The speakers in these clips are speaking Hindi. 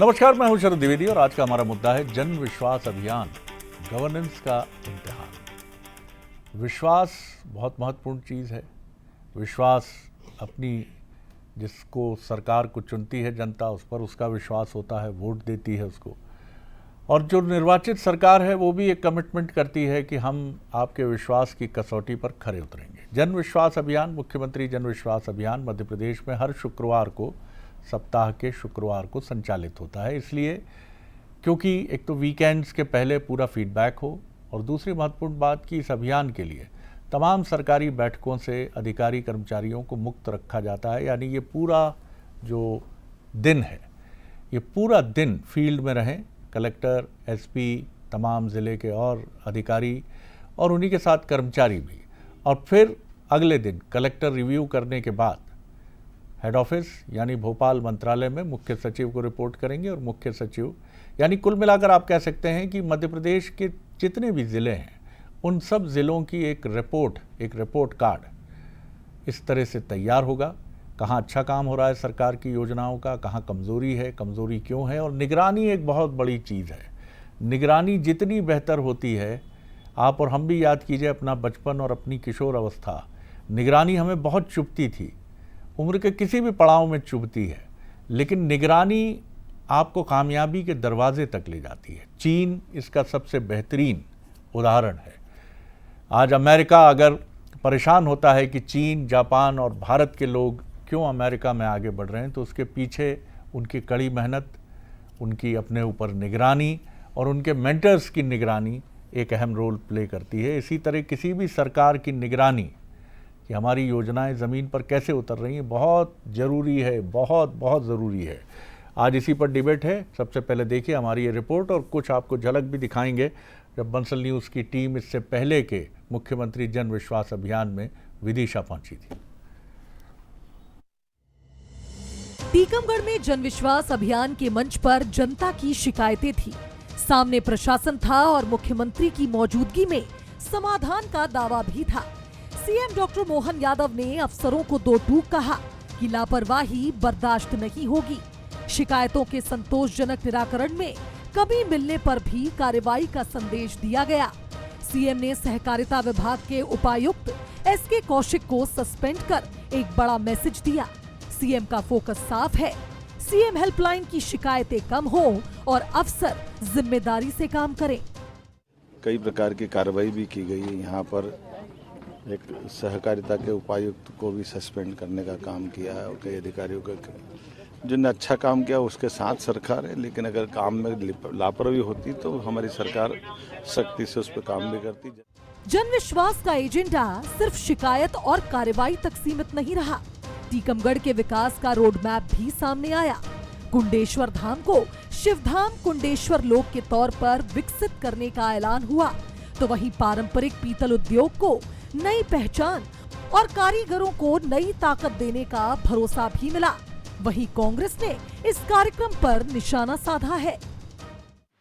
नमस्कार, मैं हूं शरद द्विवेदी और आज का हमारा मुद्दा है जन विश्वास अभियान, गवर्नेंस का इम्तिहान। विश्वास बहुत महत्वपूर्ण चीज़ है। विश्वास अपनी जिसको सरकार को चुनती है जनता, उस पर उसका विश्वास होता है, वोट देती है उसको। और जो निर्वाचित सरकार है वो भी एक कमिटमेंट करती है कि हम आपके विश्वास की कसौटी पर खरे उतरेंगे। जन विश्वास अभियान, मुख्यमंत्री जन विश्वास अभियान मध्य प्रदेश में हर शुक्रवार को, सप्ताह के शुक्रवार को संचालित होता है। इसलिए क्योंकि एक तो वीकेंड्स के पहले पूरा फीडबैक हो, और दूसरी महत्वपूर्ण बात कि इस अभियान के लिए तमाम सरकारी बैठकों से अधिकारी कर्मचारियों को मुक्त रखा जाता है। यानी ये पूरा जो दिन है, ये पूरा दिन फील्ड में रहें कलेक्टर, एसपी, तमाम ज़िले के और अधिकारी और उन्हीं के साथ कर्मचारी भी। और फिर अगले दिन कलेक्टर रिव्यू करने के बाद हेड ऑफिस यानी भोपाल मंत्रालय में मुख्य सचिव को रिपोर्ट करेंगे, और मुख्य सचिव यानी कुल मिलाकर आप कह सकते हैं कि मध्य प्रदेश के जितने भी ज़िले हैं उन सब ज़िलों की एक रिपोर्ट कार्ड इस तरह से तैयार होगा। कहाँ अच्छा काम हो रहा है सरकार की योजनाओं का, कहाँ कमज़ोरी है, कमज़ोरी क्यों है। और निगरानी एक बहुत बड़ी चीज़ है। निगरानी जितनी बेहतर होती है, आप और हम भी याद कीजिए अपना बचपन और अपनी किशोर अवस्था, निगरानी हमें बहुत चुभती थी, उम्र के किसी भी पड़ाव में चुभती है, लेकिन निगरानी आपको कामयाबी के दरवाजे तक ले जाती है। चीन इसका सबसे बेहतरीन उदाहरण है। आज अमेरिका अगर परेशान होता है कि चीन, जापान और भारत के लोग क्यों अमेरिका में आगे बढ़ रहे हैं, तो उसके पीछे उनकी कड़ी मेहनत, उनकी अपने ऊपर निगरानी और उनके मेंटर्स की निगरानी एक अहम रोल प्ले करती है। इसी तरह किसी भी सरकार की निगरानी कि हमारी योजनाएं ज़मीन पर कैसे उतर रही हैं बहुत ज़रूरी है, बहुत ज़रूरी है। आज इसी पर डिबेट है। सबसे पहले देखिए हमारी ये रिपोर्ट, और कुछ आपको झलक भी दिखाएंगे जब बंसल न्यूज़ की टीम इससे पहले के मुख्यमंत्री जन विश्वास अभियान में विदिशा पहुंची थी। टीकमगढ़ में जन विश्वास अभियान के मंच पर जनता की शिकायतें थी। सामने प्रशासन था और मुख्यमंत्री की मौजूदगी में समाधान का दावा भी था। सीएम डॉक्टर मोहन यादव ने अफसरों को दो टूक कहा कि लापरवाही बर्दाश्त नहीं होगी। शिकायतों के संतोषजनक निराकरण में कमी मिलने पर भी कार्रवाई का संदेश दिया गया। सीएम ने सहकारिता विभाग के उपायुक्त एसके कौशिक को सस्पेंड कर एक बड़ा मैसेज दिया। सीएम का फोकस साफ है, सीएम हेल्पलाइन की शिकायतें कम हो और अफसर जिम्मेदारी से काम करें। कई प्रकार की कार्रवाई भी की गई है। यहाँ पर एक सहकारिता के उपायुक्त को भी सस्पेंड करने का काम किया है, और कई अधिकारियों का जिनने अच्छा काम किया उसके साथ सरकार है, लेकिन अगर काम में लापरवाही होती तो हमारी सरकार सख्ती से उस पर काम भी करती। जन विश्वास का एजेंडा सिर्फ शिकायत और कार्रवाई तक सीमित नहीं रहा। टीकमगढ़ के विकास का रोड मैप भी सामने आया। कुंडेश्वर धाम को शिवधाम कुंडेश्वर लोक के तौर पर विकसित करने का ऐलान हुआ, तो वहीं पारंपरिक पीतल उद्योग को नई पहचान और कारीगरों को नई ताकत देने का भरोसा भी मिला। वहीं कांग्रेस ने इस कार्यक्रम पर निशाना साधा है।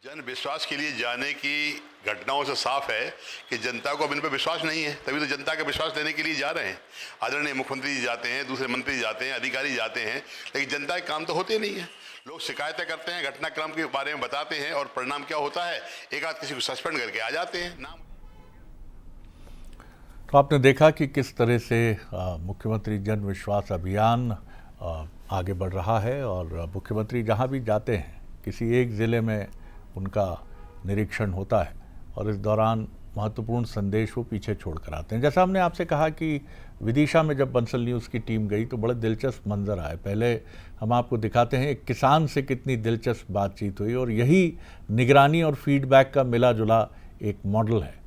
जन विश्वास के लिए जाने की घटनाओं से साफ है कि जनता को अब इन पर विश्वास नहीं है, तभी तो जनता का विश्वास लेने के लिए जा रहे हैं। आदरणीय मुख्यमंत्री जी जाते हैं, दूसरे मंत्री जाते हैं, अधिकारी जाते हैं, लेकिन जनता के काम तो होते नहीं है। लोग शिकायतें करते हैं, घटनाक्रम के बारे में बताते हैं, और परिणाम क्या होता है, एक आध किसी को सस्पेंड करके आ जाते हैं। नाम तो आपने देखा कि किस तरह से मुख्यमंत्री जन विश्वास अभियान आगे बढ़ रहा है, और मुख्यमंत्री जहां भी जाते हैं किसी एक ज़िले में उनका निरीक्षण होता है, और इस दौरान महत्वपूर्ण संदेश वो पीछे छोड़ कर आते हैं। जैसा हमने आपसे कहा कि विदिशा में जब बंसल न्यूज़ की टीम गई तो बड़े दिलचस्प मंजर आए। पहले हम आपको दिखाते हैं एक किसान से कितनी दिलचस्प बातचीत हुई, और यही निगरानी और फीडबैक का मिला जुला एक मॉडल है।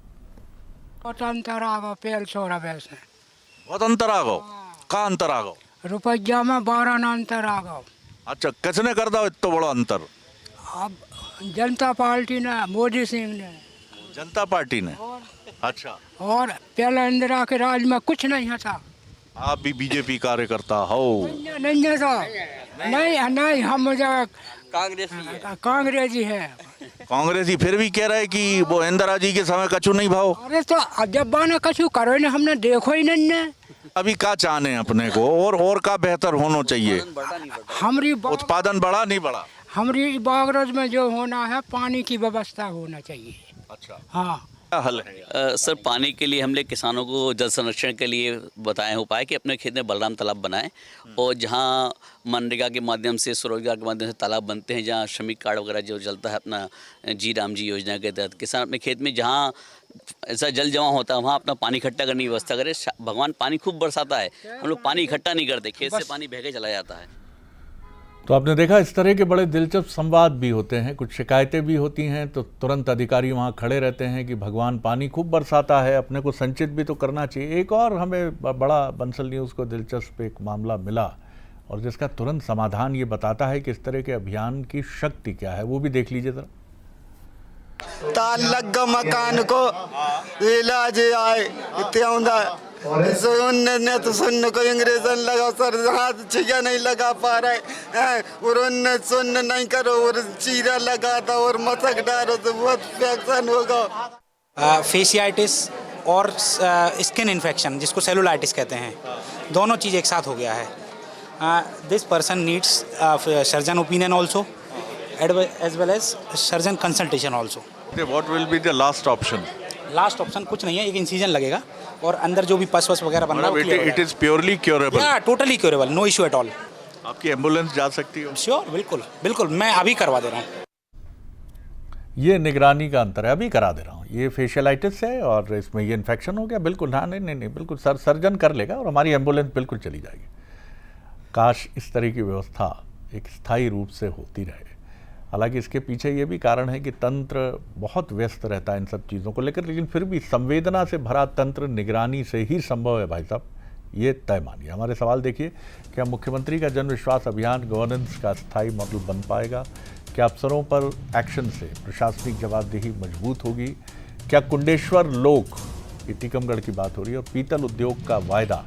बहुत अंतर आ गो पेल छोड़ा वैसे, बहुत अंतर आ गो। का अंतर आ गो? रुपया में 12 ना अंतर आ गो। अच्छा, किसने कर दो इतना बड़ा अंतर? अब जनता पार्टी ने, मोदी सिंह ने, जनता पार्टी ने। अच्छा, और पहले इंदिरा के राज में कुछ नहीं था। आप भी बीजेपी कार्यकर्ता हो? नहीं था, नहीं हम कांग्रेसी है। कांग्रेसी फिर भी कह रहे कि वो इंदिरा जी के समय कछु नहीं भाव। अरे तो जब ने कछु करो ने, हमने देखो ही नहीं ने। अभी का चाहने अपने को, और का बेहतर होना चाहिए? हमारी उत्पादन बढ़ा नहीं बढ़ा? हमारी बागरज में जो होना है पानी की व्यवस्था होना चाहिए। अच्छा, हाँ, क्या हल है? सर पानी के लिए हमने किसानों को जल संरक्षण के लिए बताए उपाय कि अपने खेत में बलराम तालाब बनाएं और जहां मनरेगा के माध्यम से स्वरोजगार के माध्यम से तालाब बनते हैं, जहां श्रमिक कार्ड वगैरह जो चलता है अपना जी राम जी योजना के तहत, किसान अपने खेत में जहां ऐसा जल जमा होता है वहाँ अपना पानी इकट्ठा करने की व्यवस्था करे। भगवान पानी खूब बरसाता है, हम लोग पानी इकट्ठा नहीं करते, खेत से पानी बह के चला जाता है। तो आपने देखा इस तरह के बड़े दिलचस्प संवाद भी होते हैं, कुछ शिकायतें भी होती हैं तो तुरंत अधिकारी वहाँ खड़े रहते हैं कि भगवान पानी खूब बरसाता है, अपने को संचित भी तो करना चाहिए। एक और हमें बड़ा बंसल न्यूज़ को दिलचस्प एक मामला मिला और जिसका तुरंत समाधान ये बताता है कि इस तरह के अभियान की शक्ति क्या है, वो भी देख लीजिए ज़रा। तार लग मकान को इलाज आए इतना सुनने तो सुनने को अंग्रेजन लगा सर, हाथ छिया नहीं लगा पा रहे हैं और उनने सुन नहीं करो और चीरा लगा था और मसक डालो तो बहुत इन्फेक्शन होगा। फेसियाइटिस और स्किन इन्फेक्शन जिसको सेलुलाइटिस कहते हैं, दोनों चीज़ एक साथ हो गया है। This person needs surgeon opinion also as well as surgeon consultation also. What will be the last option? Last option कुछ नहीं है, एक इंसिजन लगेगा और अंदर जो भी पस वगैरह बन रहा है इट इज प्योरली क्योरेबल। या totally curable, no issue at all. आपकी एम्बुलेंस जा सकती है? श्योर, बिल्कुल बिल्कुल, मैं अभी करवा दे रहा हूँ। ये निगरानी का अंतर है, अभी करा दे रहा हूँ। ये फेशियलाइटिस है और इसमें ये इन्फेक्शन हो गया, बिल्कुल हाँ नहीं बिल्कुल सर्जन कर लेगा और हमारी एम्बुलेंस बिल्कुल चली जाएगी। काश इस तरह की व्यवस्था एक स्थायी रूप से होती रहे। हालांकि इसके पीछे ये भी कारण है कि तंत्र बहुत व्यस्त रहता है इन सब चीज़ों को लेकर, लेकिन फिर भी संवेदना से भरा तंत्र निगरानी से ही संभव है भाई साहब, ये तय मानिए। हमारे सवाल देखिए, क्या मुख्यमंत्री का जन विश्वास अभियान गवर्नेंस का स्थायी मॉडल बन पाएगा? क्या अफसरों पर एक्शन से प्रशासनिक जवाबदेही मजबूत होगी? क्या कुंडेश्वर लोक, ये टीकमगढ़ की बात हो रही है, और पीतल उद्योग का वायदा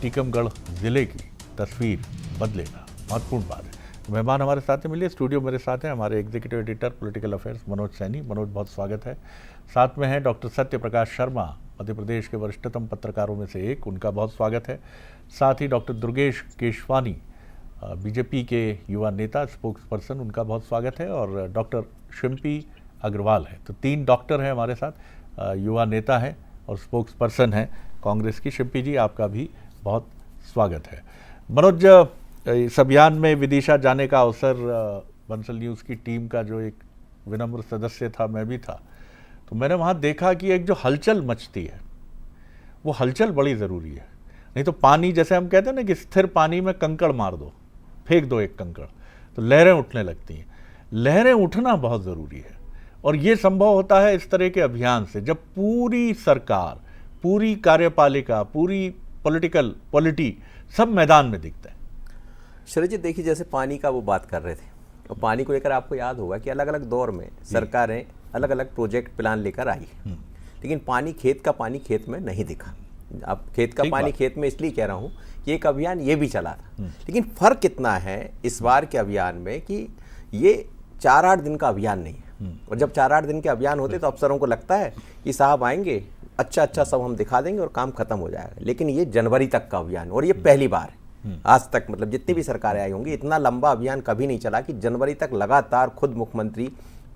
टीकमगढ़ जिले की तस्वीर बदलेगा? महत्वपूर्ण बात है। मेहमान हमारे साथ हैं, मिलिए। स्टूडियो मेरे साथ हैं हमारे executive editor political affairs Manoj Saini. Manoj, बहुत स्वागत है। साथ में हैं डॉक्टर सत्य प्रकाश शर्मा, मध्य प्रदेश के वरिष्ठतम पत्रकारों में से एक, उनका बहुत स्वागत है। साथ ही डॉक्टर दुर्गेश केशवानी, बीजेपी के युवा नेता, स्पोक्स पर्सन, उनका बहुत स्वागत है। और डॉक्टर शिम्पी अग्रवाल है। तो 3 डॉक्टर हैं हमारे साथ, युवा नेता हैं और स्पोक्स पर्सन हैं कांग्रेस की। शिम्पी जी, आपका भी बहुत स्वागत है। मनोज, इस अभियान में विदिशा जाने का अवसर बंसल न्यूज़ की टीम का जो एक विनम्र सदस्य था, मैं भी था, तो मैंने वहाँ देखा कि एक जो हलचल मचती है वो हलचल बड़ी ज़रूरी है। नहीं तो पानी, जैसे हम कहते हैं ना कि स्थिर पानी में कंकड़ मार दो, फेंक दो एक कंकड़, तो लहरें उठने लगती हैं। लहरें उठना बहुत ज़रूरी है और ये संभव होता है इस तरह के अभियान से, जब पूरी सरकार, पूरी कार्यपालिका, पूरी पॉलिटी सब मैदान में दिखता है। शरद जी, देखिए जैसे पानी का वो बात कर रहे थे, और पानी को लेकर आपको याद होगा कि अलग अलग दौर में सरकारें अलग अलग प्रोजेक्ट प्लान लेकर आई, लेकिन पानी, खेत का पानी खेत में नहीं दिखा। अब खेत का पानी खेत में इसलिए कह रहा हूँ कि एक अभियान ये भी चला था, लेकिन फ़र्क कितना है इस बार के अभियान में कि ये 4-8 दिन का अभियान नहीं है। और जब 4-8 दिन के अभियान होते तो अफसरों को लगता है कि साहब आएंगे, अच्छा सब हम दिखा देंगे और काम खत्म हो जाएगा। लेकिन ये जनवरी तक का अभियान, और ये पहली बार है आज तक, मतलब जितनी भी सरकारें आई होंगी, इतना लंबा अभियान कभी नहीं चला कि जनवरी तक लगातार खुद मुख्यमंत्री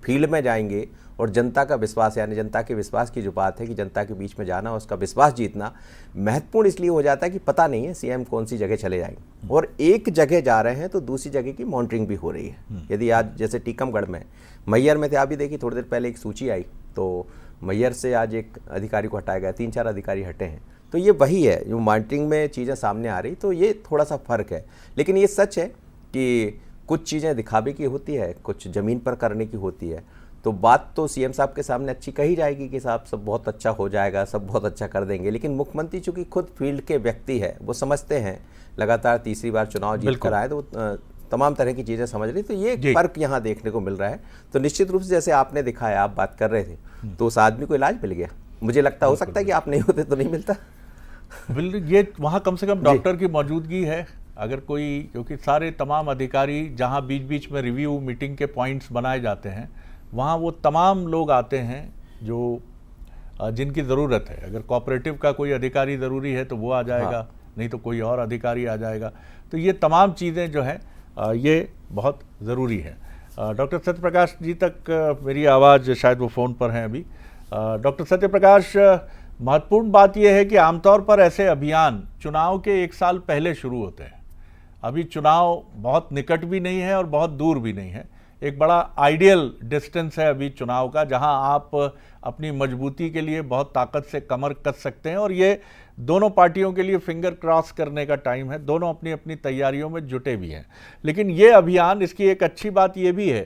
फील्ड में जाएंगे और जनता का विश्वास, यानी जनता के विश्वास की जो बात है कि जनता के बीच में जाना, उसका विश्वास जीतना महत्वपूर्ण इसलिए हो जाता है कि पता नहीं है सीएम कौन सी जगह चले जाएंगे, और एक जगह जा रहे हैं तो दूसरी जगह की मॉनिटरिंग भी हो रही है। यदि आज जैसे टीकमगढ़ में, मैयर में थे, आप भी देखिए थोड़ी देर पहले एक सूची आई, तो मैयर से आज एक अधिकारी को हटाया गया, 3-4 अधिकारी हटे हैं। तो ये वही है जो मॉनिटरिंग में चीज़ें सामने आ रही, तो ये थोड़ा सा फ़र्क है। लेकिन ये सच है कि कुछ चीज़ें दिखावे की होती है, कुछ ज़मीन पर करने की होती है। तो बात तो सीएम साहब के सामने अच्छी कही जाएगी कि साहब सब बहुत अच्छा हो जाएगा, सब बहुत अच्छा कर देंगे, लेकिन मुख्यमंत्री चूँकि खुद फील्ड के व्यक्ति है, वो समझते हैं, लगातार तीसरी बार चुनाव जीत कर आए, तो तमाम तरह की चीज़ें समझ रही, तो ये फ़र्क यहाँ देखने को मिल रहा है। तो निश्चित रूप से जैसे आपने दिखाया, आप बात कर रहे थे, तो उस आदमी को इलाज मिल गया। मुझे लगता हो सकता है कि आप नहीं होते तो नहीं मिलता। ये वहाँ कम से कम डॉक्टर की मौजूदगी है, अगर कोई, क्योंकि सारे तमाम अधिकारी जहाँ बीच बीच में रिव्यू मीटिंग के पॉइंट्स बनाए जाते हैं, वहाँ वो तमाम लोग आते हैं जो जिनकी ज़रूरत है। अगर कोऑपरेटिव का कोई अधिकारी ज़रूरी है तो वो आ जाएगा, नहीं तो कोई और अधिकारी आ जाएगा। तो ये तमाम चीज़ें जो हैं ये बहुत ज़रूरी है। डॉक्टर सत्यप्रकाश जी तक मेरी आवाज़, शायद वो फ़ोन पर हैं अभी। डॉक्टर सत्यप्रकाश, महत्वपूर्ण बात यह है कि आमतौर पर ऐसे अभियान चुनाव के 1 साल पहले शुरू होते हैं। अभी चुनाव बहुत निकट भी नहीं है और बहुत दूर भी नहीं है, एक बड़ा आइडियल डिस्टेंस है अभी चुनाव का, जहां आप अपनी मजबूती के लिए बहुत ताकत से कमर कस सकते हैं। और ये दोनों पार्टियों के लिए फिंगर क्रॉस करने का टाइम है, दोनों अपनी अपनी तैयारियों में जुटे भी हैं। लेकिन ये अभियान, इसकी एक अच्छी बात ये भी है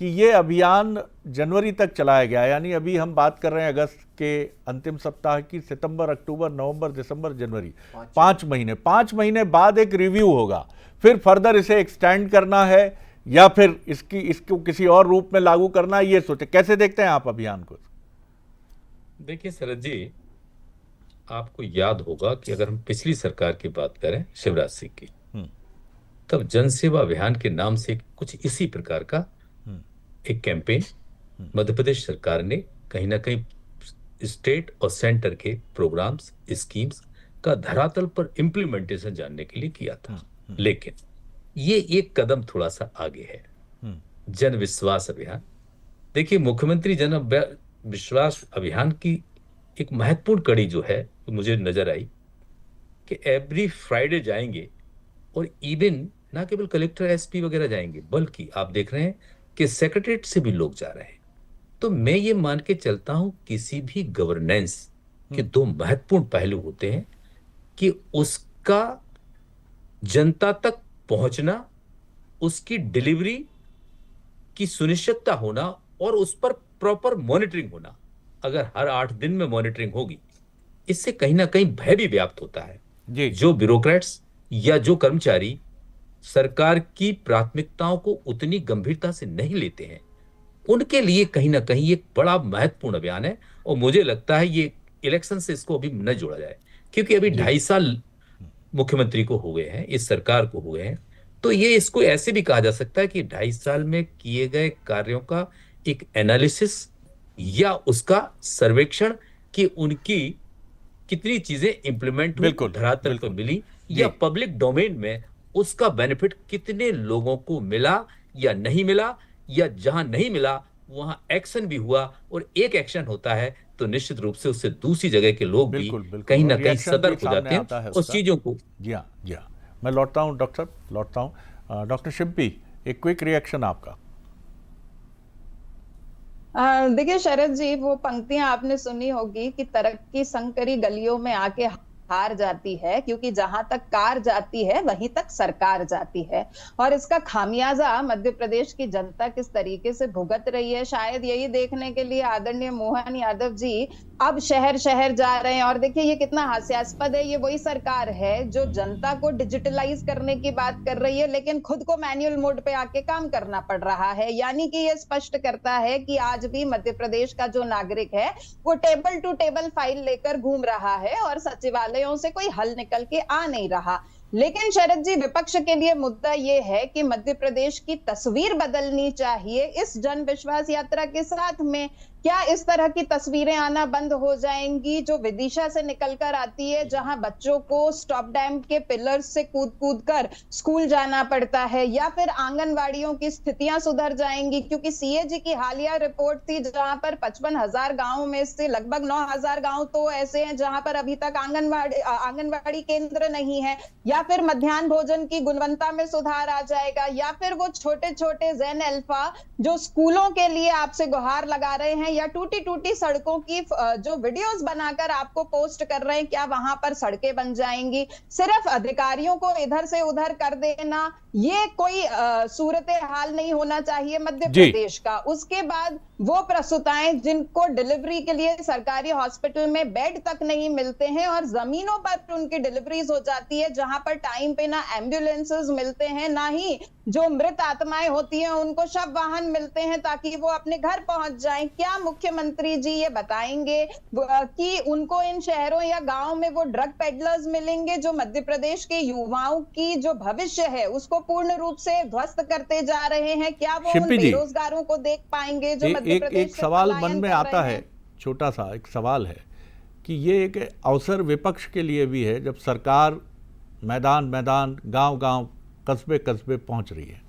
कि ये अभियान जनवरी तक चलाया गया, यानी अभी हम बात कर रहे हैं अगस्त के अंतिम सप्ताह की। सितंबर, अक्टूबर, नवंबर, दिसंबर, जनवरी, 5 महीने। 5 महीने बाद एक रिव्यू होगा, फिर फर्दर इसे एक्सटेंड करना है या फिर इसको किसी और रूप में लागू करना है, ये सोचे। कैसे देखते हैं आप अभियान को? देखिए शरद जी, आपको याद होगा कि अगर हम पिछली सरकार की बात करें, शिवराज सिंह की, तब जन सेवा अभियान के नाम से कुछ इसी प्रकार का एक कैंपेन मध्य प्रदेश सरकार ने कहीं ना कहीं स्टेट और सेंटर के प्रोग्राम्स, स्कीम्स का धरातल पर इम्प्लीमेंटेशन जानने के लिए किया था। लेकिन ये एक कदम थोड़ा सा आगे है, जन विश्वास अभियान। देखिए, मुख्यमंत्री जन विश्वास अभियान की एक महत्वपूर्ण कड़ी जो है तो मुझे नजर आई कि एवरी फ्राइडे जाएंगे, और इवन ना केवल कलेक्टर, एसपी वगैरह जाएंगे, बल्कि आप देख रहे हैं कि सेक्रेटरीट से भी लोग जा रहे हैं। तो मैं ये मान के चलता हूं, किसी भी गवर्नेंस के 2 महत्वपूर्ण पहलू होते हैं कि उसका जनता तक पहुंचना, उसकी डिलीवरी की सुनिश्चितता होना और उस पर प्रॉपर मॉनिटरिंग होना। अगर हर 8 दिन में मॉनिटरिंग होगी, इससे कहीं ना कहीं भय भी व्याप्त होता है जी। जो ब्यूरोक्रेट्स या जो कर्मचारी सरकार की प्राथमिकताओं को उतनी गंभीरता से नहीं लेते हैं, उनके लिए कहीं ना कहीं एक बड़ा महत्वपूर्ण अभियान है। और मुझे लगता है ये इलेक्शन से इसको अभी न जोड़ा जाए, क्योंकि अभी 2.5 साल मुख्यमंत्री को हो गए हैं, इस सरकार को हो गए हैं। तो ये इसको ऐसे भी कहा जा सकता है कि 2.5 साल में किए गए कार्यों का एक एनालिसिस या उसका सर्वेक्षण कि उनकी कितनी चीजें इंप्लीमेंट हुई, धरातल पर मिली, या पब्लिक डोमेन में उसका बेनिफिट कितने लोगों को मिला या नहीं मिला, या जहां नहीं मिला वहां एक्शन भी हुआ। और एक एक्शन होता है तो निश्चित रूप से उससे दूसरी जगह के लोग भी कहीं ना कहीं सतर्क हो जाते हैं उस चीजों को। जी हाँ, मैं लौटता हूँ डॉक्टर साहब, लौटता हूँ। डॉक्टर शिम्पी, एक क्विक रिएक्शन आपका। देखिए शरद जी, वो पंक्तियां आपने सुनी होगी कि तरक्की संकरी गलियों में आके हार जाती है, क्योंकि जहां तक कार जाती है वहीं तक सरकार जाती है। और इसका खामियाजा मध्य प्रदेश की जनता किस तरीके से भुगत रही है, शायद यही देखने के लिए आदरणीय मोहन यादव जी अब शहर शहर जा रहे हैं। और देखिए ये कितना हास्यास्पद है, ये वही सरकार है जो जनता को डिजिटलाइज करने की बात कर रही है, लेकिन खुद को मैनुअल मोड पे आके काम करना पड़ रहा है। यानी कि ये स्पष्ट करता है कि आज भी मध्य प्रदेश का जो नागरिक है वो टेबल टू टेबल फाइल लेकर घूम रहा है और सचिवालयों से कोई हल निकल के आ नहीं रहा। लेकिन शरद जी, विपक्ष के लिए मुद्दा ये है कि मध्य प्रदेश की तस्वीर बदलनी चाहिए इस जन विश्वास यात्रा के साथ में। क्या इस तरह की तस्वीरें आना बंद हो जाएंगी जो विदिशा से निकलकर आती है, जहां बच्चों को स्टॉप डैम के पिलर्स से कूद कूद कर स्कूल जाना पड़ता है, या फिर आंगनवाड़ियों की स्थितियां सुधर जाएंगी? क्योंकि सीएजी की हालिया रिपोर्ट थी जहां पर 55,000 गांवों में से लगभग 9,000 गांव तो ऐसे हैं जहां पर अभी तक आंगनवाड़ी केंद्र नहीं है। या फिर मध्याह्न भोजन की गुणवत्ता में सुधार आ जाएगा, या फिर वो छोटे छोटे ज़ेन अल्फा जो स्कूलों के लिए आपसे गुहार लगा रहे हैं, या टूटी टूटी सड़कों की जो वीडियोस बनाकर आपको पोस्ट कर रहे हैं, क्या वहां पर सड़कें बन जाएंगी? सिर्फ अधिकारियों को इधर से उधर कर देना, ये कोई सूरत हाल नहीं होना चाहिए मध्य प्रदेश का। उसके बाद वो प्रसूताएं जिनको डिलीवरी के लिए सरकारी हॉस्पिटल में बेड तक नहीं मिलते हैं और जमीनों पर उनकी डिलीवरीज हो जाती है, जहां पर टाइम पे ना एम्बुलेंसेस मिलते हैं, ना ही जो मृत आत्माएं होती हैं उनको शव वाहन मिलते हैं ताकि वो अपने घर पहुंच जाएं। क्या मुख्यमंत्री जी ये बताएंगे कि उनको इन शहरों या गांव में वो ड्रग पेडलर्स मिलेंगे जो मध्य प्रदेश के युवाओं की जो भविष्य है उसको पूर्ण रूप से ध्वस्त करते जा रहे हैं? क्या वो उन बेरोजगारों को देख पाएंगे जो मध्य प्रदेश एक सवाल मन में आता है, छोटा सा एक सवाल है कि ये एक अवसर विपक्ष के लिए भी है जब सरकार मैदान मैदान, गांव गांव, कस्बे कस्बे पहुंच रही है।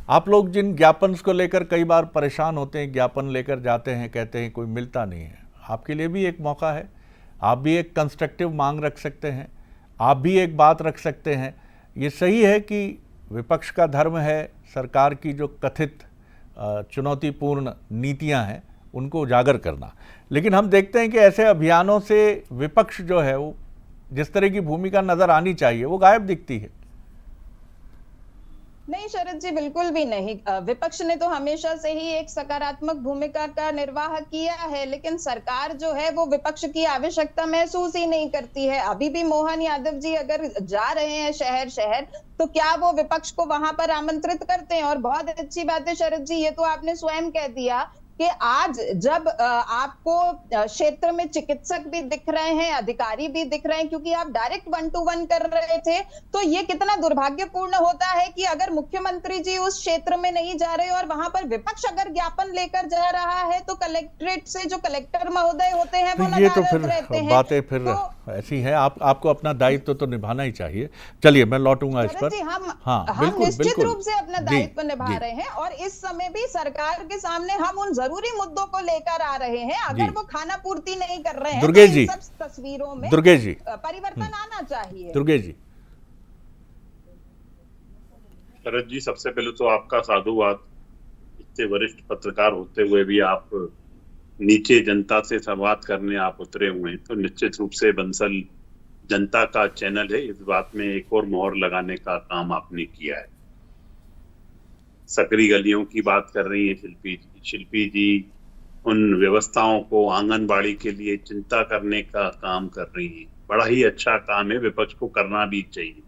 आप लोग जिन ज्ञापन को लेकर कई बार परेशान होते हैं, ज्ञापन लेकर जाते हैं, कहते हैं कोई मिलता नहीं है, आपके लिए भी एक मौका है, आप भी एक कंस्ट्रक्टिव मांग रख सकते हैं, आप भी एक बात रख सकते हैं। ये सही है कि विपक्ष का धर्म है सरकार की जो कथित चुनौतीपूर्ण नीतियां हैं उनको उजागर करना, लेकिन हम देखते हैं कि ऐसे अभियानों से विपक्ष जो है वो जिस तरह की भूमिका नजर आनी चाहिए वो गायब दिखती है। नहीं शरद जी, बिल्कुल भी नहीं। विपक्ष ने तो हमेशा से ही एक सकारात्मक भूमिका का निर्वाह किया है, लेकिन सरकार जो है वो विपक्ष की आवश्यकता महसूस ही नहीं करती है। अभी भी मोहन यादव जी अगर जा रहे हैं शहर शहर, तो क्या वो विपक्ष को वहां पर आमंत्रित करते हैं? और बहुत अच्छी बात है शरद जी, ये तो आपने स्वयं कह दिया कि आज जब आपको क्षेत्र में चिकित्सक भी दिख रहे हैं, अधिकारी भी दिख रहे हैं, क्योंकि आप डायरेक्ट 1-to-1 कर रहे थे, तो ये कितना दुर्भाग्यपूर्ण होता है कि अगर मुख्यमंत्री जी उस क्षेत्र में नहीं जा रहे और वहां पर विपक्ष अगर ज्ञापन लेकर जा रहा है, तो कलेक्ट्रेट से जो कलेक्टर महोदय होते हैं वो ये तो नदारद फिर रहते हैं। बातें फिर तो ऐसी हैं। आपको अपना दायित्व तो निभाना ही चाहिए। चलिए मैं लौटूंगा इस पर। जी, हम बिल्कुल निश्चित बिल्कुल रूप से अपना दायित्व निभा रहे हैं, और इस समय भी सरकार के सामने हम उन जरूरी मुद्दों को लेकर आ रहे हैं। अगर वो खाना पूर्ति नहीं कर रहे हैं तो दुर्गेश जी, इन सब तस्वीरों में दुर्गेश जी परिवर्तन आना चाहिए। दुर्गेश जी। शरद जी, सबसे पहले तो आपका साधुवाद, इतने वरिष्ठ पत्रकार होते हुए भी आप नीचे जनता से संवाद करने आप उतरे हुए हैं, तो निश्चित रूप से बंसल जनता का चैनल है। इस बात में एक और मोहर लगाने का काम आपने किया है। सकरी गलियों की बात कर रही है शिल्पी जी, उन व्यवस्थाओं को आंगनबाड़ी के लिए चिंता करने का काम कर रही है। बड़ा ही अच्छा काम है, विपक्ष को करना भी चाहिए,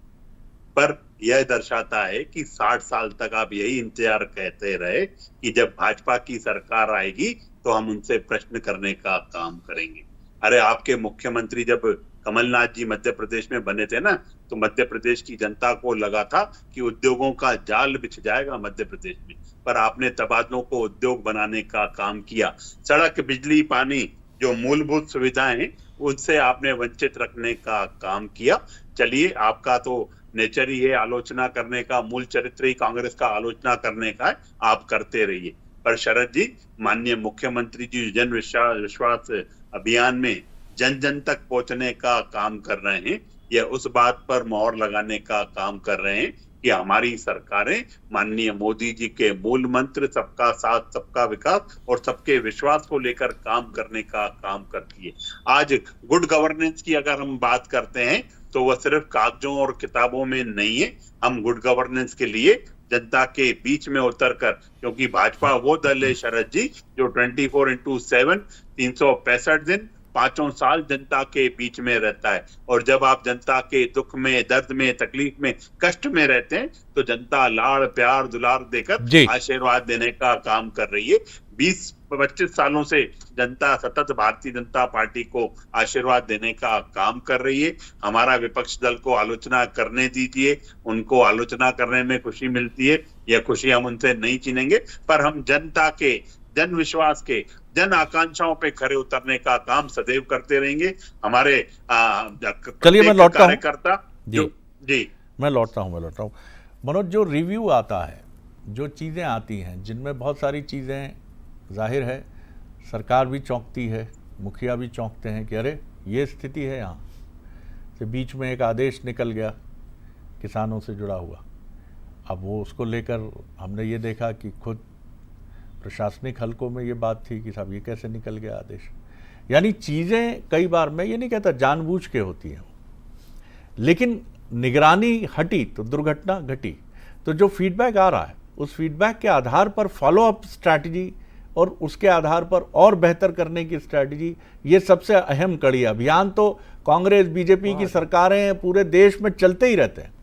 पर यह दर्शाता है कि 60 साल तक आप यही इंतजार कहते रहे कि जब भाजपा की सरकार आएगी तो हम उनसे प्रश्न करने का काम करेंगे। अरे आपके मुख्यमंत्री जब कमलनाथ जी मध्य प्रदेश में बने थे ना, तो मध्य प्रदेश की जनता को लगा था कि उद्योगों का जाल बिछ जाएगा मध्य प्रदेश में, पर आपने तबादलों को उद्योग बनाने का काम किया। सड़क, बिजली, पानी जो मूलभूत सुविधाएं हैं उनसे आपने वंचित रखने का काम किया। चलिए, आपका तो नेचर ही है आलोचना करने का, मूल चरित्र ही कांग्रेस का आलोचना करने का है, आप करते रहिए। पर शरद जी, माननीय मुख्यमंत्री जी जन विश्वास अभियान में जन जन तक पहुंचने का काम कर रहे हैं, या उस बात पर मोहर लगाने का काम कर रहे हैं कि हमारी सरकारें माननीय मोदी जी के मूल मंत्र सबका साथ, सबका विकास और सबके विश्वास को लेकर काम करने का काम करती है। आज गुड गवर्नेंस की अगर हम बात करते हैं तो वह सिर्फ कागजों और किताबों में नहीं है। हम गुड गवर्नेंस के लिए जनता के बीच में उतरकर, क्योंकि भाजपा वो दल है शरद जी जो 24/7 365 दिन 5 साल जनता के बीच में रहता है। और जब आप जनता के दुख में, दर्द में, तकलीफ में, कष्ट में रहते हैं तो जनता लाड़ प्यार दुलार देकर आशीर्वाद देने का काम कर रही है। 20-25 सालों से जनता सतत भारतीय जनता पार्टी को आशीर्वाद देने का काम कर रही है। हमारा विपक्ष दल को आलोचना करने दीजिए, उनको आलोचना करने में खुशी मिलती है, यह खुशी हम उनसे नहीं छीनेंगे, पर हम जनता के, जन विश्वास के, जन आकांक्षाओं पे खरे उतरने का काम सदैव करते रहेंगे। हमारे चलिए मैं लौटता हूं कार्यकर्ता जी मैं लौटता हूं मनोज, जो रिव्यू आता है, जो चीज़ें आती हैं, जिनमें बहुत सारी चीज़ें जाहिर है सरकार भी चौंकती है, मुखिया भी चौंकते हैं कि अरे ये स्थिति है यहाँ से। बीच में एक आदेश निकल गया किसानों से जुड़ा हुआ, अब वो उसको लेकर हमने ये देखा कि खुद प्रशासनिक हलकों में ये बात थी कि साहब ये कैसे निकल गया आदेश। यानी चीज़ें कई बार, मैं ये नहीं कहता जानबूझ के होती हैं, लेकिन निगरानी हटी तो दुर्घटना घटी। तो जो फीडबैक आ रहा है उस फीडबैक के आधार पर फॉलो अप स्ट्रैटेजी और उसके आधार पर और बेहतर करने की स्ट्रैटेजी, ये सबसे अहम कड़ी है। अभियान तो कांग्रेस बीजेपी की सरकारें पूरे देश में चलते ही रहते हैं।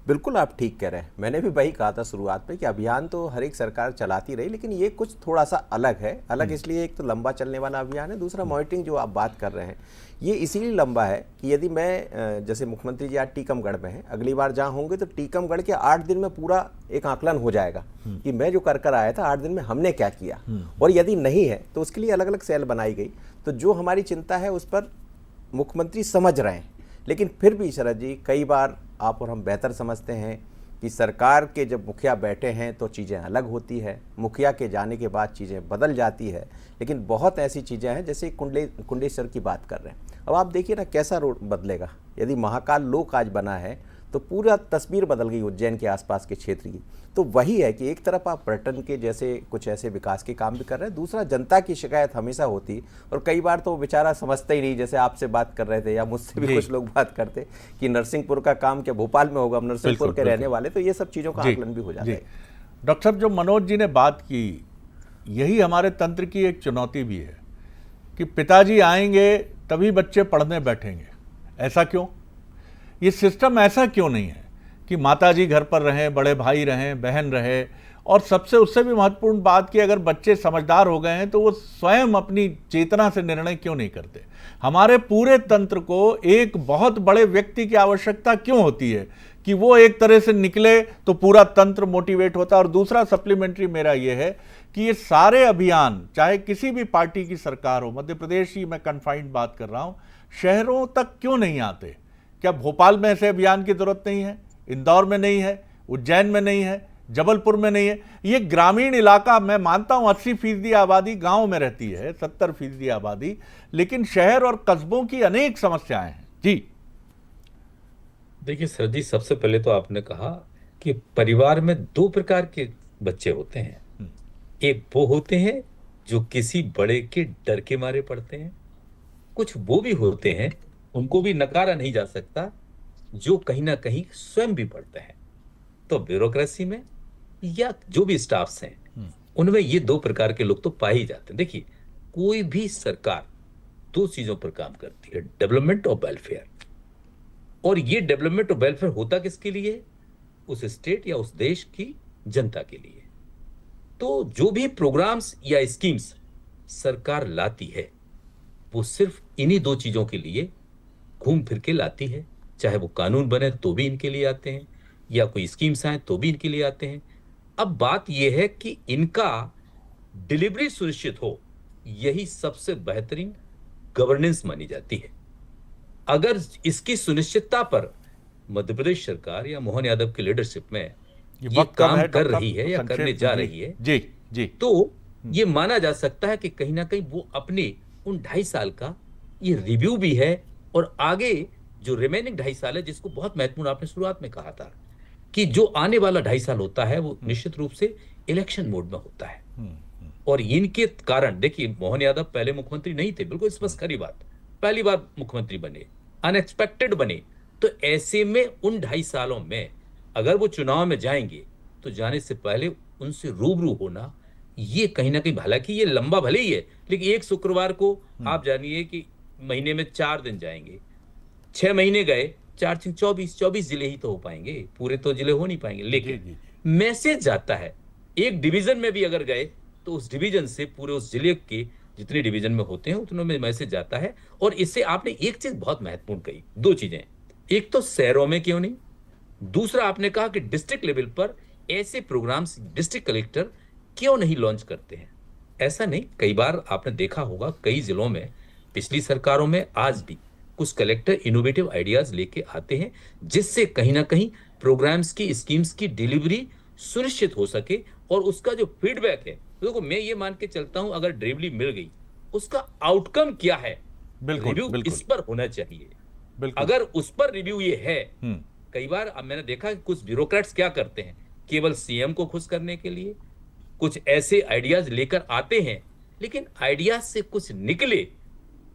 बिल्कुल आप ठीक कह रहे हैं, मैंने भी वही कहा था शुरुआत में कि अभियान तो हर एक सरकार चलाती रही, लेकिन ये कुछ थोड़ा सा अलग है। अलग इसलिए, एक तो लंबा चलने वाला अभियान है, दूसरा मॉनिटरिंग जो आप बात कर रहे हैं ये इसीलिए लंबा है कि यदि मैं, जैसे मुख्यमंत्री जी आज टीकमगढ़ में हैं, अगली बार जहाँ होंगे तो टीकमगढ़ के 8 दिन में पूरा एक आकलन हो जाएगा कि मैं जो कर आया था 8 दिन में हमने क्या किया, और यदि नहीं है तो उसके लिए अलग अलग सेल बनाई गई। तो जो हमारी चिंता है उस पर मुख्यमंत्री समझ रहे हैं, लेकिन फिर भी शरद जी, कई बार आप और हम बेहतर समझते हैं कि सरकार के जब मुखिया बैठे हैं तो चीज़ें अलग होती है, मुखिया के जाने के बाद चीज़ें बदल जाती है। लेकिन बहुत ऐसी चीज़ें हैं, जैसे कुंडेश्वर की बात कर रहे हैं। अब आप देखिए ना कैसा रोड बदलेगा। यदि महाकाल लोक आज बना है तो पूरा तस्वीर बदल गई उज्जैन के आसपास के क्षेत्र की। तो वही है कि एक तरफ आप पर्यटन के जैसे कुछ ऐसे विकास के काम भी कर रहे हैं, दूसरा जनता की शिकायत हमेशा होती, और कई बार तो बेचारा समझता ही नहीं। जैसे आपसे बात कर रहे थे या मुझसे भी कुछ लोग बात करते कि नरसिंहपुर का काम क्या भोपाल में होगा, हम नरसिंहपुर के रहने वाले, तो ये सब चीज़ों का आकलन भी हो जाता है। डॉक्टर साहब, जो मनोज जी ने बात की, यही हमारे तंत्र की एक चुनौती भी है कि पिताजी आएंगे तभी बच्चे पढ़ने बैठेंगे। ऐसा क्यों? ये सिस्टम ऐसा क्यों नहीं है कि माताजी घर पर रहें, बड़े भाई रहें, बहन रहे, और सबसे उससे भी महत्वपूर्ण बात कि अगर बच्चे समझदार हो गए हैं तो वो स्वयं अपनी चेतना से निर्णय क्यों नहीं करते? हमारे पूरे तंत्र को एक बहुत बड़े व्यक्ति की आवश्यकता क्यों होती है कि वो एक तरह से निकले तो पूरा तंत्र मोटिवेट होता है? और दूसरा सप्लीमेंट्री मेरा ये है कि ये सारे अभियान, चाहे किसी भी पार्टी की सरकार हो, मध्य प्रदेश की मैं कन्फाइंड बात कर रहा हूँ, शहरों तक क्यों नहीं आते? क्या भोपाल में ऐसे अभियान की जरूरत नहीं है? इंदौर में नहीं है? उज्जैन में नहीं है? जबलपुर में नहीं है? ये ग्रामीण इलाका, मैं मानता हूं 80% आबादी गांव में रहती है, 70% आबादी, लेकिन शहर और कस्बों की अनेक समस्याएं हैं। जी देखिए सर जी, सबसे पहले तो आपने कहा कि परिवार में 2 प्रकार के बच्चे होते हैं। एक वो होते हैं जो किसी बड़े के डर के मारे पढ़ते हैं, कुछ वो भी होते हैं, उनको भी नकारा नहीं जा सकता, जो कहीं ना कहीं स्वयं भी पढ़ते हैं। तो ब्यूरोक्रेसी में या जो भी स्टाफ्स हैं, उनमें ये 2 प्रकार के लोग तो पाए ही जाते हैं। देखिए, कोई भी सरकार 2 चीजों पर काम करती है, डेवलपमेंट और वेलफेयर। और ये डेवलपमेंट और वेलफेयर होता किसके लिए? उस स्टेट या उस देश की जनता के लिए। तो जो भी प्रोग्राम्स या स्कीम्स सरकार लाती है, वो सिर्फ इन्हीं 2 चीजों के लिए घूम फिर के लाती है। चाहे वो कानून बने तो भी इनके लिए आते हैं, या कोई स्कीम्स आए तो भी इनके लिए आते हैं। अब बात यह है कि इनका डिलीवरी सुनिश्चित हो, यही सबसे बेहतरीन गवर्नेंस मानी जाती है। अगर इसकी सुनिश्चितता पर मध्य प्रदेश सरकार या मोहन यादव की लीडरशिप में ये काम कर रही है या करने जा रही है, जी, तो ये माना जा सकता है कि कहीं ना कहीं वो अपने उन 2.5 साल का ये रिव्यू भी है, और आगे जो रिमेनिंग 2.5 साल है, जिसको बहुत महत्वपूर्ण आपने शुरुआत में कहा था कि जो आने वाला 2.5 साल होता है वो निश्चित रूप से इलेक्शन मोड में होता है। और इनके कारण देखिए, मोहन यादव पहले मुख्यमंत्री नहीं थे, बिल्कुल स्पष्ट खरी बात, पहली बार मुख्यमंत्री बने, अनएक्सपेक्टेड बने। तो ऐसे में उन 2.5 सालों में अगर वो चुनाव में जाएंगे तो जाने से पहले उनसे रूबरू होना, ये कहीं ना कहीं, हालांकि ये लंबा भले ही है, लेकिन एक शुक्रवार को आप जानिए कि महीने में 4 दिन जाएंगे, 6 महीने गए, 4 24 जिले ही तो हो पाएंगे, पूरे तो जिले हो नहीं पाएंगे। लेकिन मैसेज जाता है, एक डिवीजन में भी अगर गए तो उस डिवीजन से पूरे उस जिले के जितने डिवीजन में होते हैं उतनों में मैसेज जाता है। और इससे आपने एक चीज बहुत महत्वपूर्ण कही, 2 चीजें, एक तो शहरों में क्यों नहीं, दूसरा आपने कहा कि डिस्ट्रिक्ट लेवल पर ऐसे प्रोग्राम्स डिस्ट्रिक्ट कलेक्टर क्यों नहीं लॉन्च करते हैं। ऐसा नहीं, कई बार आपने देखा होगा कई जिलों में, पिछली सरकारों में, आज भी कुछ कलेक्टर इनोवेटिव आइडियाज लेके आते हैं, जिससे कहीं ना कहीं प्रोग्राम्स की, स्कीम्स की डिलीवरी सुनिश्चित हो सके। और उसका जो फीडबैक है, देखो मैं ये मान के चलता हूं, अगर डिलीवरी मिल गई, उसका आउटकम क्या है, रिव्यू इस पर होना चाहिए। अगर उस पर रिव्यू ये है, कई बार अब मैंने देखा कि कुछ ब्यूरोक्रेट्स क्या करते हैं, केवल सीएम को खुश करने के लिए कुछ ऐसे आइडियाज लेकर आते हैं, लेकिन आइडियाज से कुछ निकले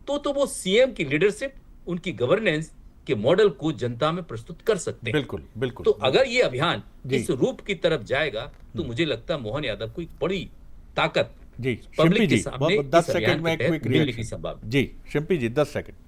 तो वो सीएम की लीडरशिप, उनकी गवर्नेंस के मॉडल को जनता में प्रस्तुत कर सकते हैं। बिल्कुल। तो अगर ये अभियान इस रूप की तरफ जाएगा तो मुझे लगता है मोहन यादव को एक बड़ी ताकत पब्लिक के सामने 10 सेकंड में क्विक रिएक्शन। जी शिंपी जी 10 सेकंड।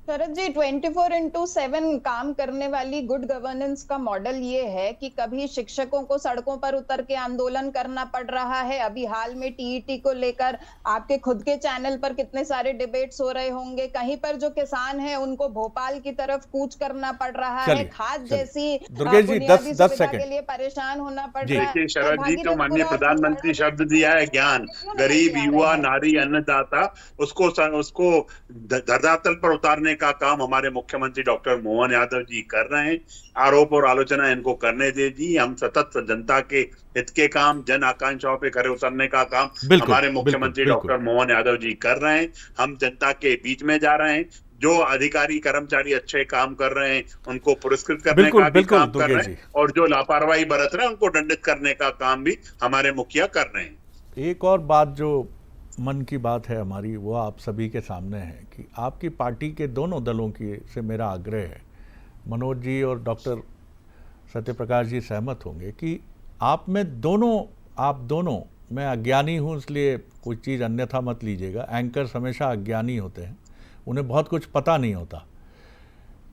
शरद जी, 24/7 काम करने वाली गुड गवर्नेंस का मॉडल ये है कि कभी शिक्षकों को सड़कों पर उतर के आंदोलन करना पड़ रहा है, अभी हाल में टीईटी को लेकर आपके खुद के चैनल पर कितने सारे डिबेट्स हो रहे होंगे, कहीं पर जो किसान हैं उनको भोपाल की तरफ कूच करना पड़ रहा है, खाद जैसी बुनियादी सुविधा के लिए परेशान होना पड़ रहा है। शरद जी, तो माननीय प्रधानमंत्री शब्द दिया है ज्ञान, गरीब, युवा, नारी, अन्नदाता, उसको धरातल पर उतारने करने का काम हमारे मुख्यमंत्री डॉक्टर मोहन यादव जी कर रहे हैं। आरोप और आलोचना इनको करने दीजिए। हम सतत जनता के हित के काम, जन आकांक्षाओं पे खरे उतरने का काम हमारे मुख्यमंत्री डॉक्टर मोहन यादव जी कर रहे हैं। हम जनता के बीच में जा रहे हैं। जो अधिकारी कर्मचारी अच्छे काम कर रहे हैं उनको पुरस्कृत करने का भी काम कर रहे हैं, और जो लापरवाही बरत रहे हैं उनको दंडित करने का काम भी हमारे मुखिया कर रहे हैं। एक और बात जो मन की बात है हमारी, वो आप सभी के सामने है कि आपकी पार्टी के दोनों दलों की से मेरा आग्रह है, मनोज जी और डॉक्टर सत्यप्रकाश जी सहमत होंगे कि आप दोनों, मैं अज्ञानी हूँ इसलिए कोई चीज़ अन्यथा मत लीजिएगा, एंकर्स हमेशा अज्ञानी होते हैं, उन्हें बहुत कुछ पता नहीं होता,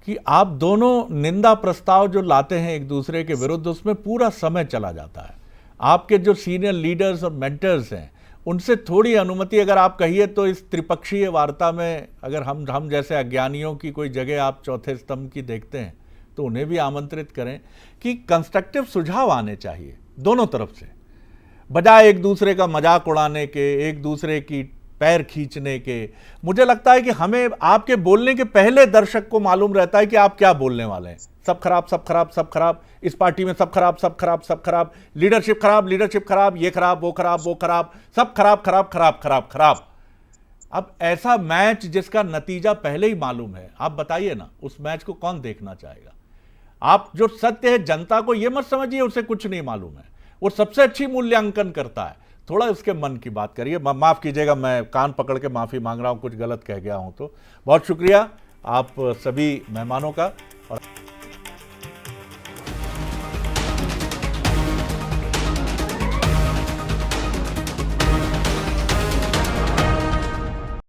कि आप दोनों निंदा प्रस्ताव जो लाते हैं एक दूसरे के विरुद्ध, उसमें पूरा समय चला जाता है। आपके जो सीनियर लीडर्स और मेंटर्स हैं उनसे थोड़ी अनुमति अगर आप कहिए तो इस त्रिपक्षीय वार्ता में अगर हम जैसे अज्ञानियों की कोई जगह आप चौथे स्तंभ की देखते हैं तो उन्हें भी आमंत्रित करें कि कंस्ट्रक्टिव सुझाव आने चाहिए दोनों तरफ से, बजाय एक दूसरे का मजाक उड़ाने के, एक दूसरे की पैर खींचने के। मुझे लगता है कि हमें आपके बोलने के पहले दर्शक को मालूम रहता है कि आप क्या बोलने वाले हैं। सब खराब, सब खराब, सब खराब, इस पार्टी में सब खराब, सब खराब, सब खराब, लीडरशिप खराब, लीडरशिप खराब, ये खराब, वो खराब, वो खराब, सब खराब खराब खराब खराब खराब। अब ऐसा मैच जिसका नतीजा पहले ही मालूम है, आप बताइए ना, उस मैच को कौन देखना चाहेगा? आप जो सत्य है जनता को ये मत समझिए उसे कुछ नहीं मालूम है, वो सबसे अच्छी मूल्यांकन करता है। थोड़ा उसके मन की बात करिए। माफ़ कीजिएगा, मैं कान पकड़ के माफ़ी मांग रहा हूँ, कुछ गलत कह गया हूँ तो। बहुत शुक्रिया आप सभी मेहमानों का।